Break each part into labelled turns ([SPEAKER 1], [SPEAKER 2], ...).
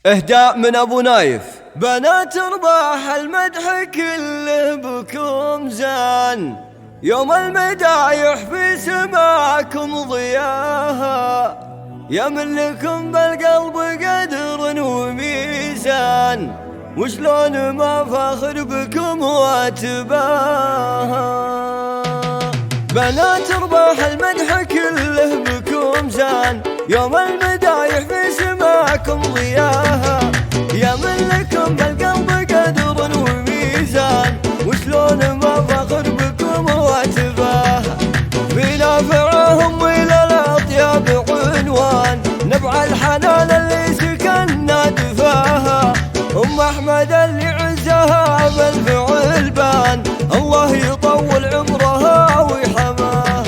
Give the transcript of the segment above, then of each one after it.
[SPEAKER 1] إهداء من أبو نايف. بنات ارباح المدح كله بكم زان، يوم المدايح في سماعكم ضياها، يا من لكم بالقلب قدر وميزان، وشلون ما فاخر بكم واتباها. بنات ارباح المدح كله بكم زان، يوم المدايح في سماعكم ضياها، يا من لكم بالقلب قدر وميزان، وشلون ما فاخر بكم واتباها. في نافعهم الى الاطياب عنوان، نبع الحنان اللي سكننا دفاها، ام احمد اللي عزها بالفعل بان، الله يطول عمرها ويحماها.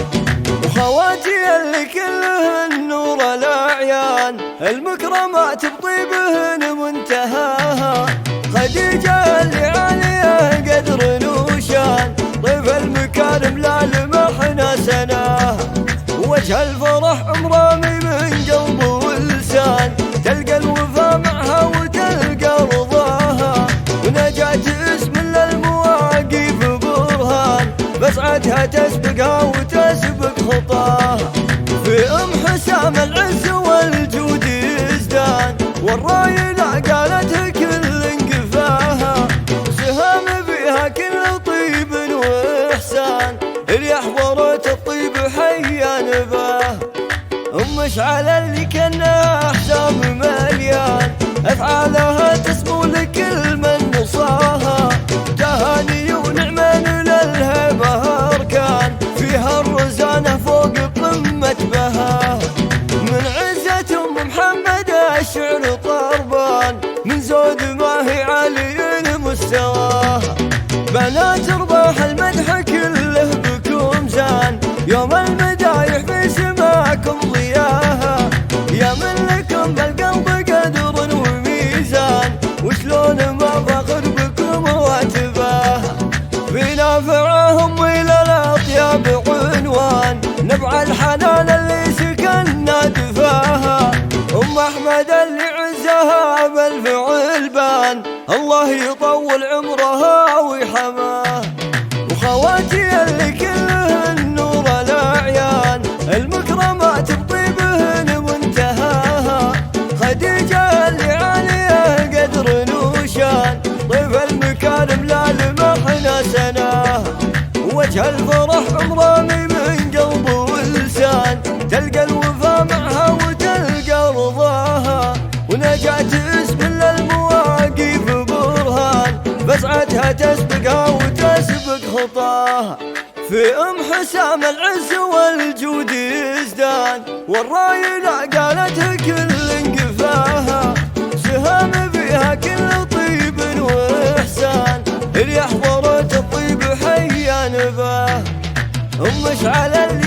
[SPEAKER 1] وخواتي اللي كلهن نور الاعيان، المكرمات بطيبهن منتهاها، خديجة اللي عليها قدر وشان، طيف المكارم لا لمحنا سناها. وجه الفرح مرامي من قلب ولسان، تلقى الوفا معها وتلقى رضاها، ونجاة اسم للمواقف برهان، بسعتها تسبقها وتسبق خطاها. في ام حسام العز والجود يزدان، والرايلة قالت كل انقفاها، سهام بها كل طيب واحسان، اللي احضرت الطيب حيا نباه. ام مشعل اللي كنا احزام مليان، افعالها تسمو لكل من نصاها، تهاني ونعمان للهبه اركان، فيها الرزانه فوق قمه بها. من عزة ام محمد الشعر طربان، من زود ما هي عالي مستواها. بنات ارباح المدح كله بكم زان، يوم المدايح في سماعكم ضياها، يا من لكم بالقلب قدر وميزان، وشلون ما فاخر بكم واتباها. في نافعهم الى الاطياب عنوان، نبع الحنان اللي سكننا دفاها، ام احمد اللي عزها بالفعل بان، الله يطول عمرها ويحماها. وخواتي اللي كلهن نور الاعيان، المكرمات بطيبهن منتهاها، خديجة اللي عليها قدر وشان، طيف المكارم لا لمحنا سناها. وجه الفرح مرامي من قلب ولسان، تلقى الوفا معها وتلقى رضاها، ونجاة اسم للمواقف برهان، بسعتها تسبقها وتسبق خطاها. في ام حسام العز والجود يزدان، والرايلة قالت كل انقفاها، سهام بها كل طيب واحسان، اللي احضرت الطيب حيا نباه. ام مشعل اللي